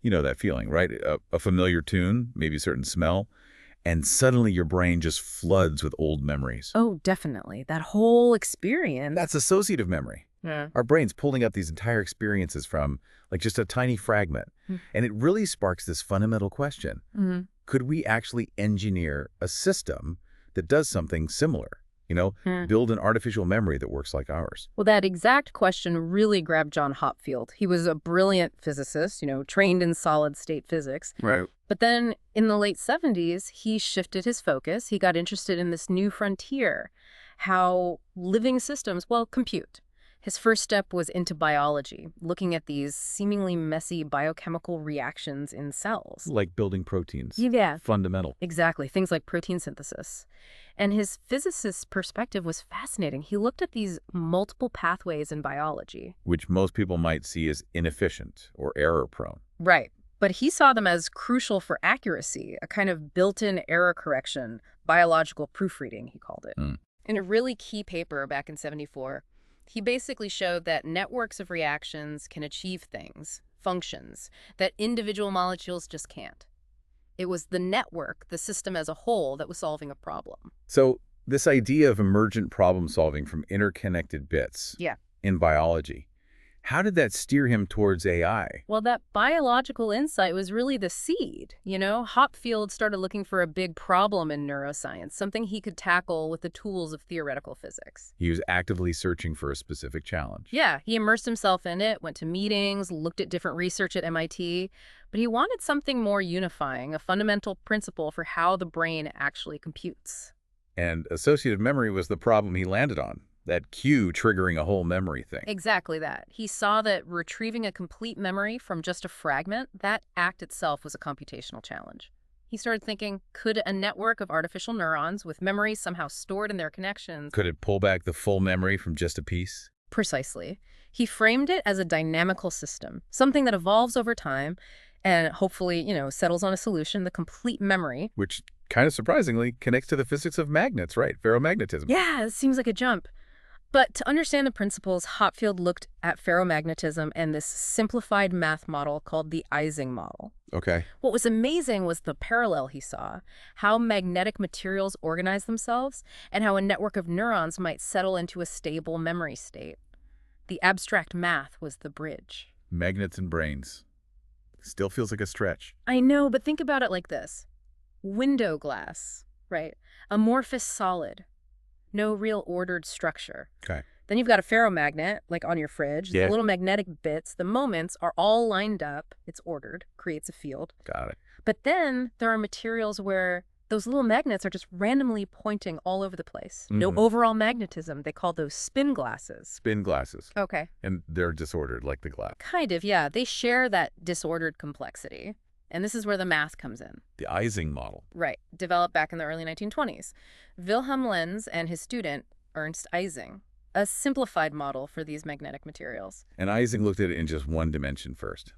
You know that feeling, right? A familiar tune, maybe a certain smell, and suddenly your brain just floods with old memories. Oh, definitely. That whole experience. That's associative memory. Yeah. Our brain's pulling up these entire experiences from, like, just a tiny fragment. And it really sparks this fundamental question. Mm-hmm. Could we actually engineer a system that does something similar? Build an artificial memory that works like ours? Well, that exact question really grabbed John Hopfield. He was a brilliant physicist, trained in solid-state physics. Right. But then in the late 70s, he shifted his focus. He got interested in this new frontier, how living systems, compute. His first step was into biology, looking at these seemingly messy biochemical reactions in cells. Like building proteins. Yeah. Fundamental. Exactly, things like protein synthesis. And his physicist's perspective was fascinating. He looked at these multiple pathways in biology. Which most people might see as inefficient or error-prone. Right. But he saw them as crucial for accuracy, a kind of built-in error correction, biological proofreading, he called it. In a really key paper back in '74, he basically showed that networks of reactions can achieve things, functions, that individual molecules just can't. It was the network, the system as a whole, that was solving a problem. So this idea of emergent problem solving from interconnected bits in biology, how did that steer him towards AI? Well, that biological insight was really the seed. Hopfield started looking for a big problem in neuroscience, something he could tackle with the tools of theoretical physics. He was actively searching for a specific challenge. Yeah, he immersed himself in it, went to meetings, looked at different research at MIT, but he wanted something more unifying, a fundamental principle for how the brain actually computes. And associative memory was the problem he landed on. That cue triggering a whole memory thing. Exactly that. He saw that retrieving a complete memory from just a fragment, that act itself was a computational challenge. He started thinking, could a network of artificial neurons with memories somehow stored in their connections? Could it pull back the full memory from just a piece? Precisely. He framed it as a dynamical system, something that evolves over time and hopefully, settles on a solution, the complete memory. Which, kind of surprisingly, connects to the physics of magnets, right? Ferromagnetism. Yeah, it seems like a jump. But to understand the principles, Hopfield looked at ferromagnetism and this simplified math model called the Ising model. Okay. What was amazing was the parallel he saw, how magnetic materials organize themselves and how a network of neurons might settle into a stable memory state. The abstract math was the bridge. Magnets and brains. Still feels like a stretch. I know, but think about it like this. Window glass, right? Amorphous solid. No real ordered structure. Okay. Then you've got a ferromagnet, like on your fridge. Yeah. The little magnetic bits, the moments are all lined up. It's ordered, creates a field. Got it. But then there are materials where those little magnets are just randomly pointing all over the place. No overall magnetism. They call those spin glasses. Spin glasses. Okay. And they're disordered like the glass. Kind of, yeah. They share that disordered complexity. And this is where the math comes in. The Ising model. Right. Developed back in the early 1920s. Wilhelm Lenz and his student, Ernst Ising, a simplified model for these magnetic materials. And Ising looked at it in just one dimension first,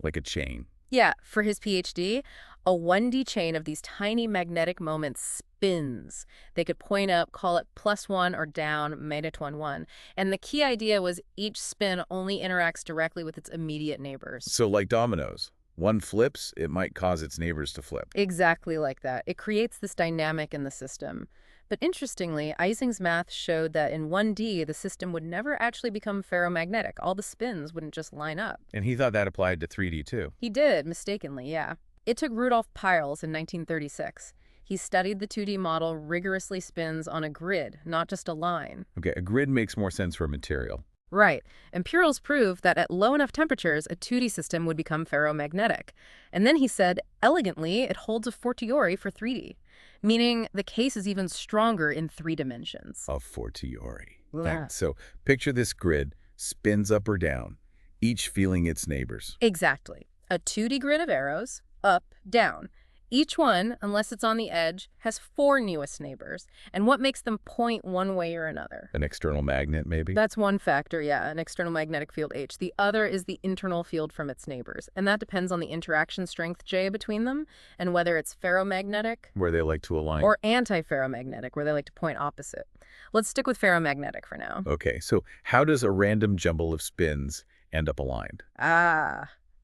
like a chain. Yeah, for his PhD, a 1D chain of these tiny magnetic moments spins. They could point up, call it +1 or down, -1. And the key idea was each spin only interacts directly with its immediate neighbors. So like dominoes. One flips, it might cause its neighbors to flip. Exactly like that. It creates this dynamic in the system. But interestingly, Ising's math showed that in 1D, the system would never actually become ferromagnetic. All the spins wouldn't just line up. And he thought that applied to 3D too. He did, mistakenly, yeah. It took Rudolf Peierls in 1936. He studied the 2D model rigorously spins on a grid, not just a line. Okay, a grid makes more sense for a material. Right. And Peierls proved that at low enough temperatures, a 2D system would become ferromagnetic. And then he said, elegantly, it holds a fortiori for 3D, meaning the case is even stronger in 3 dimensions. A fortiori. Yeah. So picture this grid, spins up or down, each feeling its neighbors. Exactly. A 2D grid of arrows, up, down. Each one, unless it's on the edge, has 4 newest neighbors. And what makes them point one way or another? An external magnet, maybe? That's one factor, yeah, an external magnetic field H. The other is the internal field from its neighbors. And that depends on the interaction strength J between them and whether it's ferromagnetic Where they like to align. or anti-ferromagnetic, where they like to point opposite. Let's stick with ferromagnetic for now. Okay, so how does a random jumble of spins end up aligned?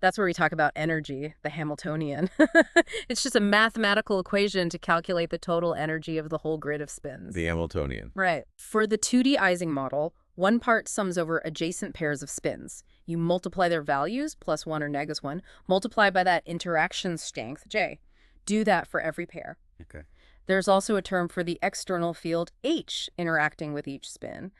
That's where we talk about energy, the Hamiltonian. It's just a mathematical equation to calculate the total energy of the whole grid of spins. The Hamiltonian. Right. For the 2D Ising model, one part sums over adjacent pairs of spins. You multiply their values, +1 or -1, multiply by that interaction strength, J. Do that for every pair. Okay. There's also a term for the external field H interacting with each spin.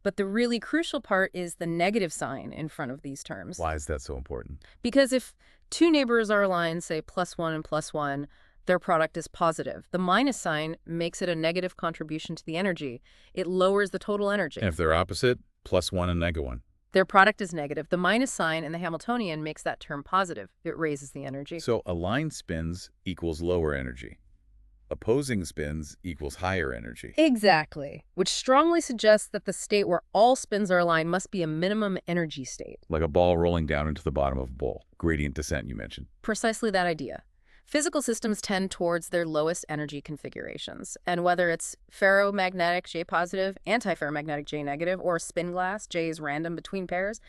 But the really crucial part is the negative sign in front of these terms. Why is that so important? Because if two neighbors are aligned, say +1 and +1, their product is positive. The minus sign makes it a negative contribution to the energy. It lowers the total energy. And if they're opposite, +1 and -1. Their product is negative. The minus sign in the Hamiltonian makes that term positive. It raises the energy. So aligned spins equals lower energy. Opposing spins equals higher energy. Exactly, which strongly suggests that the state where all spins are aligned must be a minimum energy state. Like a ball rolling down into the bottom of a bowl. Gradient descent you mentioned. Precisely that idea. Physical systems tend towards their lowest energy configurations, and whether it's ferromagnetic J positive, antiferromagnetic J negative, or spin glass J is random between pairs,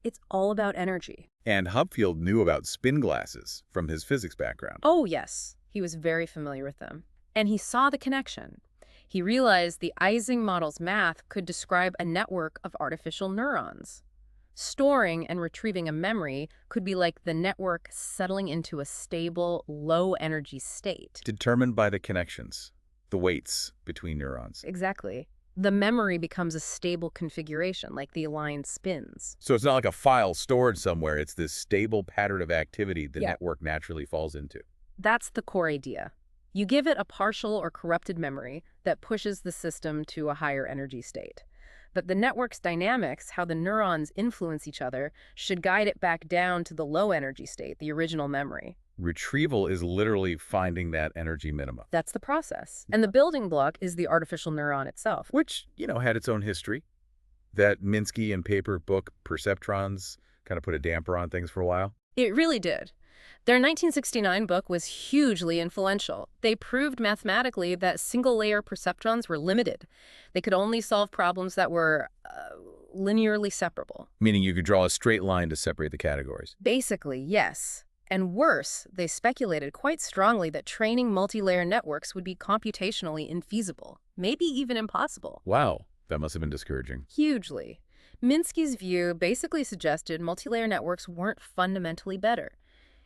it's all about energy. And Hopfield knew about spin glasses from his physics background. Oh, yes. He was very familiar with them. And he saw the connection. He realized the Ising model's math could describe a network of artificial neurons. Storing and retrieving a memory could be like the network settling into a stable, low-energy state. Determined by the connections, the weights between neurons. Exactly. The memory becomes a stable configuration, like the aligned spins. So it's not like a file stored somewhere. It's this stable pattern of activity the network naturally falls into. That's the core idea. You give it a partial or corrupted memory that pushes the system to a higher energy state. But the network's dynamics, how the neurons influence each other, should guide it back down to the low energy state, the original memory. Retrieval is literally finding that energy minima. That's the process. And the building block is the artificial neuron itself. Which, had its own history. That Minsky and Paper book, Perceptrons, kind of put a damper on things for a while. It really did. Their 1969 book was hugely influential. They proved mathematically that single-layer perceptrons were limited. They could only solve problems that were linearly separable. Meaning you could draw a straight line to separate the categories. Basically, yes. And worse, they speculated quite strongly that training multi-layer networks would be computationally infeasible, maybe even impossible. Wow, that must have been discouraging. Hugely. Minsky's view basically suggested multi-layer networks weren't fundamentally better.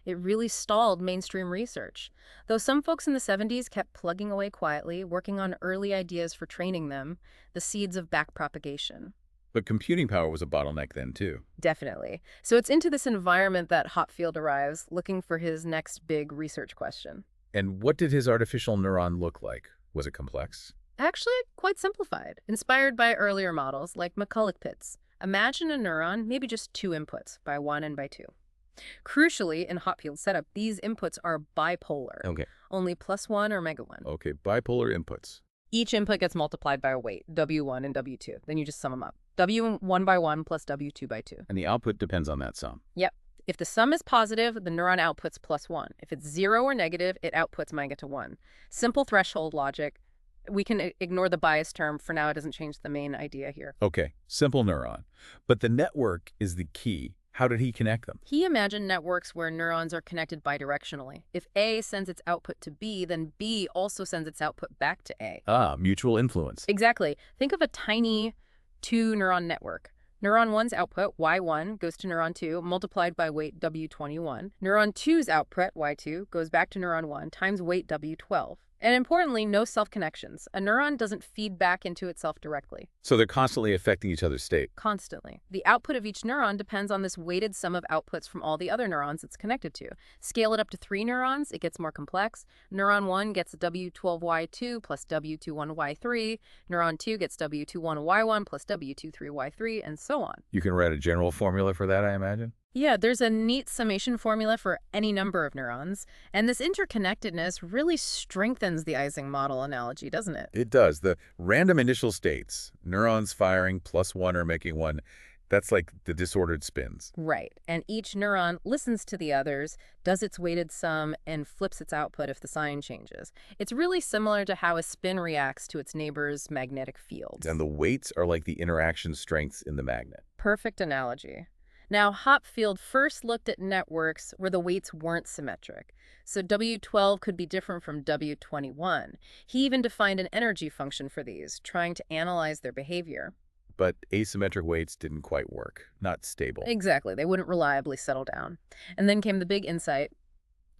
It really stalled mainstream research. Though some folks in the 70s kept plugging away quietly, working on early ideas for training them, the seeds of backpropagation. But computing power was a bottleneck then, too. Definitely. So it's into this environment that Hopfield arrives, looking for his next big research question. And what did his artificial neuron look like? Was it complex? Actually, quite simplified, inspired by earlier models like McCulloch pits. Imagine a neuron, maybe just two inputs, by 1 and by 2. Crucially, in Hopfield's setup, these inputs are bipolar. Okay. Only +1 or -1. Okay, bipolar inputs. Each input gets multiplied by a weight, W1 and W2. Then you just sum them up. W1 by 1 plus W2 by 2. And the output depends on that sum. Yep. If the sum is positive, the neuron outputs +1. If it's 0 or negative, it outputs -1. Simple threshold logic. We can ignore the bias term. For now, it doesn't change the main idea here. Okay, simple neuron. But the network is the key. How did he connect them? He imagined networks where neurons are connected bidirectionally. If A sends its output to B, then B also sends its output back to A. Ah, mutual influence. Exactly. Think of a tiny two-neuron network. Neuron 1's output, Y1, goes to neuron 2, multiplied by weight W21. Neuron 2's output, Y2, goes back to neuron 1 times weight W12. And importantly, no self-connections. A neuron doesn't feed back into itself directly. So they're constantly affecting each other's state. Constantly. The output of each neuron depends on this weighted sum of outputs from all the other neurons it's connected to. Scale it up to 3 neurons, it gets more complex. Neuron 1 gets W12Y2 plus W21Y3. Neuron 2 gets W21Y1 plus W23Y3, and so on. You can write a general formula for that, I imagine? Yeah, there's a neat summation formula for any number of neurons, and this interconnectedness really strengthens the Ising model analogy, doesn't it? It does. The random initial states, neurons firing +1 or making 1, that's like the disordered spins. Right, and each neuron listens to the others, does its weighted sum, and flips its output if the sign changes. It's really similar to how a spin reacts to its neighbor's magnetic fields. And the weights are like the interaction strengths in the magnet. Perfect analogy. Now, Hopfield first looked at networks where the weights weren't symmetric. So W12 could be different from W21. He even defined an energy function for these, trying to analyze their behavior. But asymmetric weights didn't quite work. Not stable. Exactly. They wouldn't reliably settle down. And then came the big insight.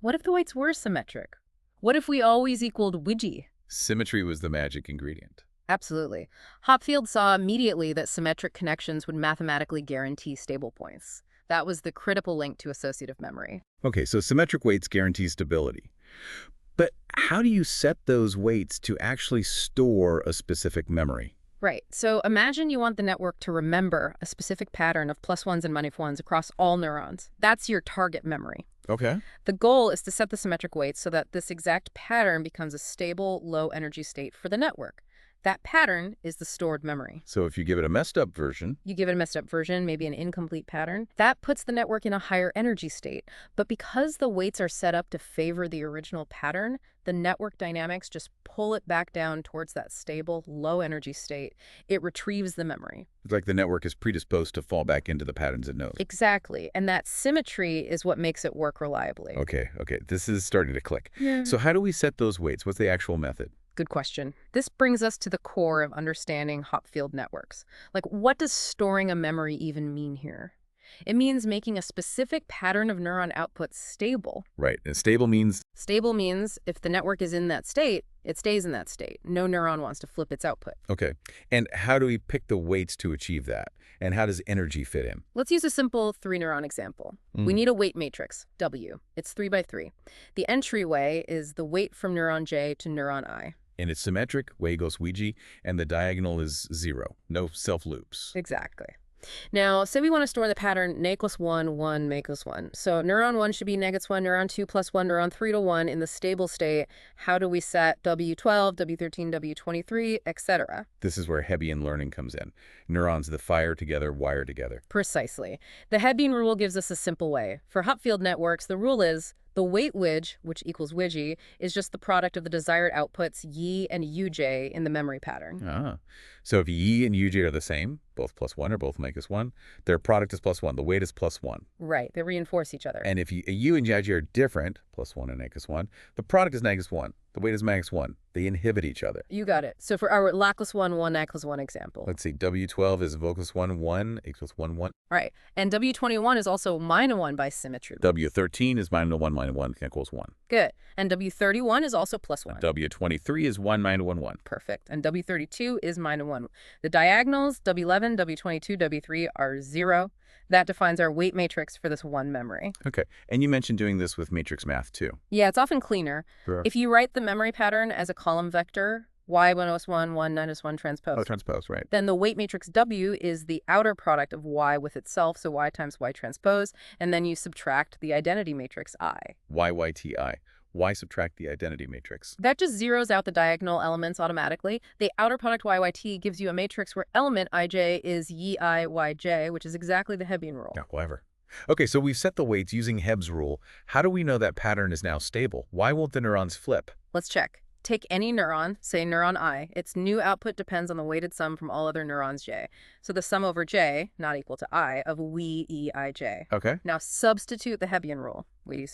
What if the weights were symmetric? What if we always equaled Widgie? Symmetry was the magic ingredient. Absolutely. Hopfield saw immediately that symmetric connections would mathematically guarantee stable points. That was the critical link to associative memory. Okay, so symmetric weights guarantee stability. But how do you set those weights to actually store a specific memory? Right. So imagine you want the network to remember a specific pattern of +1s and -1s across all neurons. That's your target memory. Okay. The goal is to set the symmetric weights so that this exact pattern becomes a stable, low-energy state for the network. That pattern is the stored memory. So if you give it a messed up version... You give it a messed up version, maybe an incomplete pattern, that puts the network in a higher energy state. But because the weights are set up to favor the original pattern, the network dynamics just pull it back down towards that stable, low-energy state. It retrieves the memory. It's like the network is predisposed to fall back into the patterns it knows. Exactly. And that symmetry is what makes it work reliably. Okay. This is starting to click. Yeah. So how do we set those weights? What's the actual method? Good question. This brings us to the core of understanding Hopfield networks. Like, what does storing a memory even mean here? It means making a specific pattern of neuron output stable. Right. And stable means? Stable means if the network is in that state, it stays in that state. No neuron wants to flip its output. Okay. And how do we pick the weights to achieve that? And how does energy fit in? Let's use a simple 3-neuron example. We need a weight matrix, W. It's 3 by 3. The entryway is the weight from neuron J to neuron I. And it's symmetric, way goes Ouija, and the diagonal is 0. No self-loops. Exactly. Now, say we want to store the pattern n = 1, 1, n = 1. So neuron 1 should be -1, neuron 2 + 1, neuron 3 to 1 in the stable state. How do we set W12, W13, W23, etc.? This is where Hebbian learning comes in. Neurons that fire together, wire together. Precisely. The Hebbian rule gives us a simple way. For Hopfield networks, the rule is the weight widge, which equals Widgie, is just the product of the desired outputs Y and Uj in the memory pattern. So if Y and Uj are the same, both +1 or both -1, their product is +1. The weight is +1. Right. They reinforce each other. And if U and Uj are different, +1 and -1, the product is -1. The weight is -1. They inhibit each other. You got it. So for our Lackless 1, 1, Nackless 1 example. Let's see. W12 is vocus 1, 1 equals 1, 1. Right. And W21 is also -1 by symmetry. W13 is -1, -1 equals 1. Good. And W31 is also +1. W23 is 1, -1, 1. Perfect. And W32 is -1. The diagonals, W11, W22, W3 are 0. That defines our weight matrix for this one memory. Okay. And you mentioned doing this with matrix math, too. Yeah, it's often cleaner. Sure. If you write the memory pattern as a column vector, Y1 1, 1 1 transpose. Oh, transpose, right. Then the weight matrix W is the outer product of Y with itself, so Y times Y transpose, and then you subtract the identity matrix I. YYTI. Why subtract the identity matrix? That just zeroes out the diagonal elements automatically. The outer product YYT gives you a matrix where element IJ is YIYJ, which is exactly the Hebbian rule. Yeah, clever. Okay, so we've set the weights using Hebb's rule. How do we know that pattern is now stable? Why won't the neurons flip? Let's check. Take any neuron, say neuron I. Its new output depends on the weighted sum from all other neurons J. So the sum over J, not equal to I, of YEIJ. Okay. Now substitute the Hebbian rule, Y.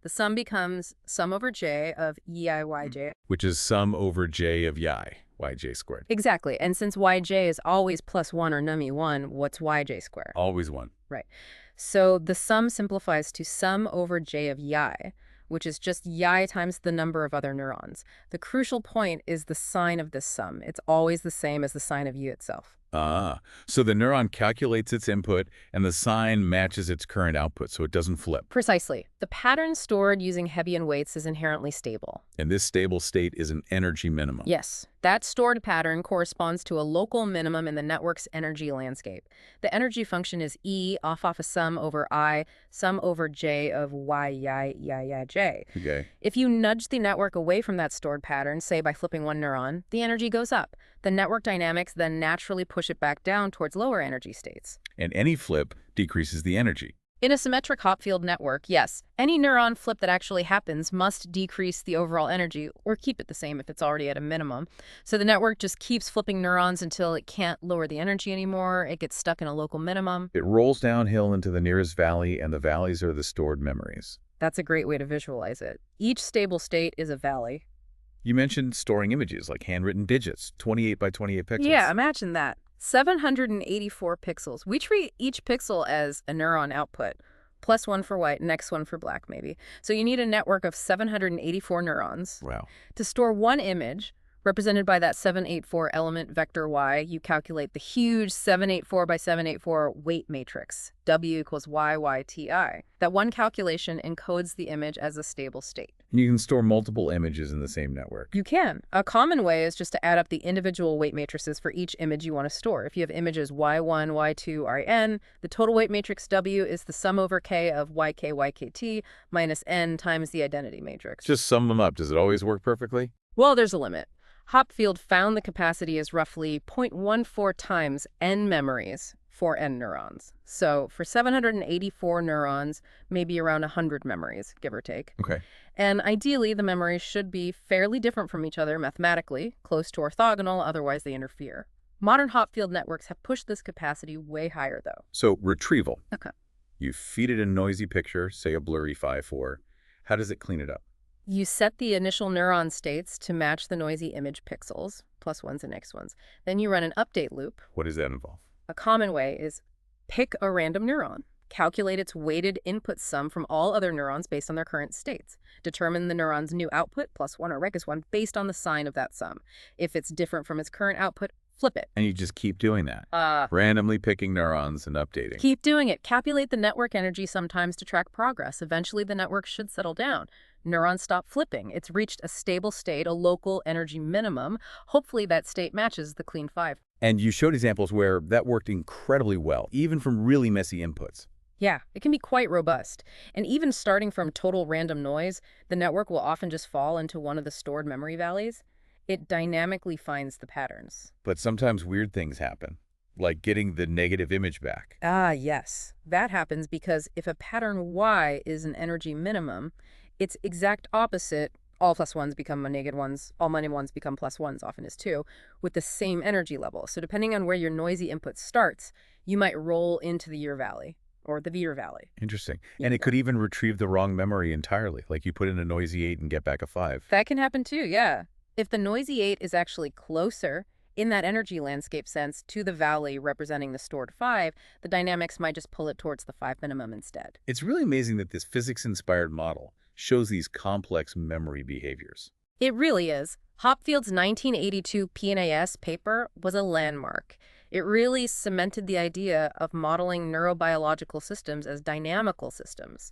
The sum becomes sum over J of EIYJ. Which is sum over J of YJ squared. Exactly. And since YJ is always +1 or numi 1, what's YJ squared? Always 1. Right. So the sum simplifies to sum over J of Y, which is just Y times the number of other neurons. The crucial point is the sign of this sum. It's always the same as the sign of U itself. So the neuron calculates its input and the sign matches its current output so it doesn't flip. Precisely. The pattern stored using Hebbian weights is inherently stable. And this stable state is an energy minimum. Yes. That stored pattern corresponds to a local minimum in the network's energy landscape. The energy function is E off a sum over I, sum over J of YIJ. Okay. If you nudge the network away from that stored pattern, say by flipping one neuron, the energy goes up. The network dynamics then naturally push it back down towards lower energy states. And any flip decreases the energy. In a symmetric Hopfield network, yes, any neuron flip that actually happens must decrease the overall energy or keep it the same if it's already at a minimum. So the network just keeps flipping neurons until it can't lower the energy anymore. It gets stuck in a local minimum. It rolls downhill into the nearest valley, and the valleys are the stored memories. That's a great way to visualize it. Each stable state is a valley. You mentioned storing images like handwritten digits, 28 by 28 pixels. Yeah, imagine that. 784 pixels. We treat each pixel as a neuron output. Plus one for white, next one for black, maybe. So you need a network of 784 neurons. Wow. To store one image, represented by that 784 element vector Y, you calculate the huge 784 by 784 weight matrix, W equals YYTI. That one calculation encodes the image as a stable state. You can store multiple images in the same network. You can. A common way is just to add up the individual weight matrices for each image you want to store. If you have images Y1, Y2, Rn, the total weight matrix W is the sum over K of YK, YKT minus N times the identity matrix. Just sum them up. Does it always work perfectly? Well, there's a limit. Hopfield found the capacity is roughly 0.14 times N memories for N neurons. So for 784 neurons, maybe around 100 memories, give or take. Okay. And ideally, the memories should be fairly different from each other mathematically, close to orthogonal, otherwise they interfere. Modern Hopfield networks have pushed this capacity way higher, though. So retrieval. Okay. You feed it a noisy picture, say a blurry 5-4. How does it clean it up? You set the initial neuron states to match the noisy image pixels, plus ones and next ones. Then you run an update loop. What does that involve? A common way is pick a random neuron, calculate its weighted input sum from all other neurons based on their current states, determine the neuron's new output, plus one or reg is one, based on the sign of that sum. If it's different from its current output, flip it. And you just keep doing that. Randomly picking neurons and updating. Keep doing it. Calculate the network energy sometimes to track progress. Eventually, the network should settle down. Neurons stop flipping. It's reached a stable state, a local energy minimum. Hopefully, that state matches the clean 5. And you showed examples where that worked incredibly well, even from really messy inputs. Yeah, it can be quite robust. And even starting from total random noise, the network will often just fall into one of the stored memory valleys. It dynamically finds the patterns. But sometimes weird things happen, like getting the negative image back. Ah, yes. That happens because if a pattern Y is an energy minimum, its exact opposite, all plus ones become negative ones, all minus ones become plus ones, often is 2, with the same energy level. So depending on where your noisy input starts, you might roll into the year valley or the Veer valley. Interesting. And it could even retrieve the wrong memory entirely, like you put in a noisy 8 and get back a 5. That can happen too, yeah. If the noisy 8 is actually closer, in that energy landscape sense, to the valley representing the stored 5, the dynamics might just pull it towards the 5 minimum instead. It's really amazing that this physics-inspired model shows these complex memory behaviors. It really is. Hopfield's 1982 PNAS paper was a landmark. It really cemented the idea of modeling neurobiological systems as dynamical systems.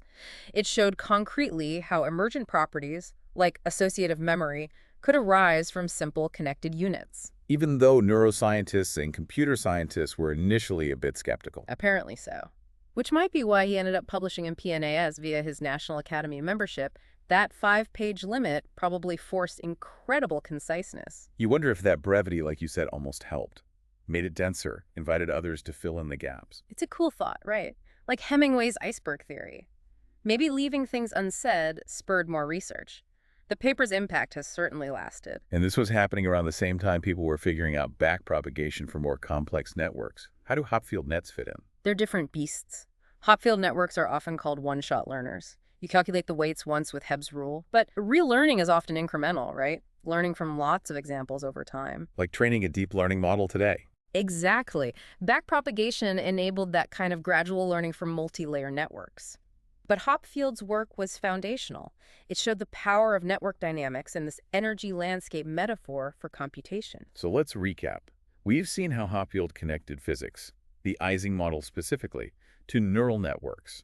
It showed concretely how emergent properties, like associative memory, could arise from simple connected units. Even though neuroscientists and computer scientists were initially a bit skeptical. Apparently so. Which might be why he ended up publishing in PNAS via his National Academy membership. That 5-page limit probably forced incredible conciseness. You wonder if that brevity, like you said, almost helped. Made it denser, invited others to fill in the gaps. It's a cool thought, right? Like Hemingway's iceberg theory. Maybe leaving things unsaid spurred more research. The paper's impact has certainly lasted. And this was happening around the same time people were figuring out backpropagation for more complex networks. How do Hopfield nets fit in? They're different beasts. Hopfield networks are often called one-shot learners. You calculate the weights once with Hebb's rule, but real learning is often incremental, right? Learning from lots of examples over time. Like training a deep learning model today. Exactly. Backpropagation enabled that kind of gradual learning from multi-layer networks. But Hopfield's work was foundational. It showed the power of network dynamics and this energy landscape metaphor for computation. So let's recap. We've seen how Hopfield connected physics, the Ising model specifically, to neural networks.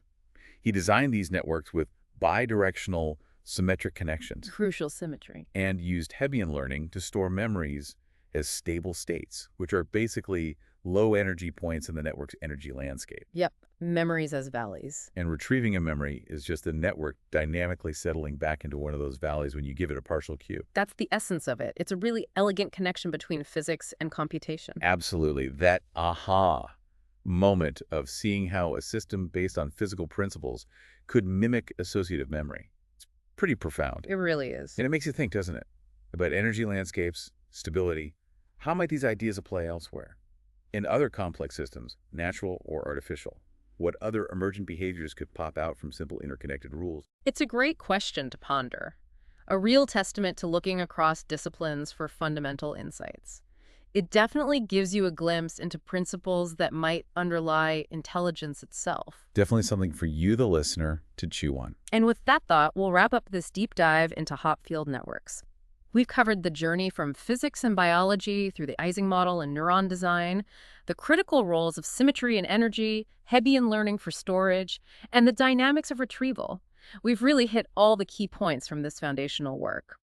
He designed these networks with bidirectional symmetric connections. Crucial symmetry. And used Hebbian learning to store memories as stable states, which are basically low energy points in the network's energy landscape. Yep, memories as valleys. And retrieving a memory is just the network dynamically settling back into one of those valleys when you give it a partial cue. That's the essence of it. It's a really elegant connection between physics and computation. Absolutely. That aha moment of seeing how a system based on physical principles could mimic associative memory. It's pretty profound. It really is. And it makes you think, doesn't it, about energy landscapes, stability. How might these ideas apply elsewhere? In other complex systems, natural or artificial, what other emergent behaviors could pop out from simple interconnected rules? It's a great question to ponder, a real testament to looking across disciplines for fundamental insights. It definitely gives you a glimpse into principles that might underlie intelligence itself. Definitely something for you, the listener, to chew on. And with that thought, we'll wrap up this deep dive into Hopfield networks. We've covered the journey from physics and biology through the Ising model and neuron design, the critical roles of symmetry and energy, Hebbian learning for storage, and the dynamics of retrieval. We've really hit all the key points from this foundational work.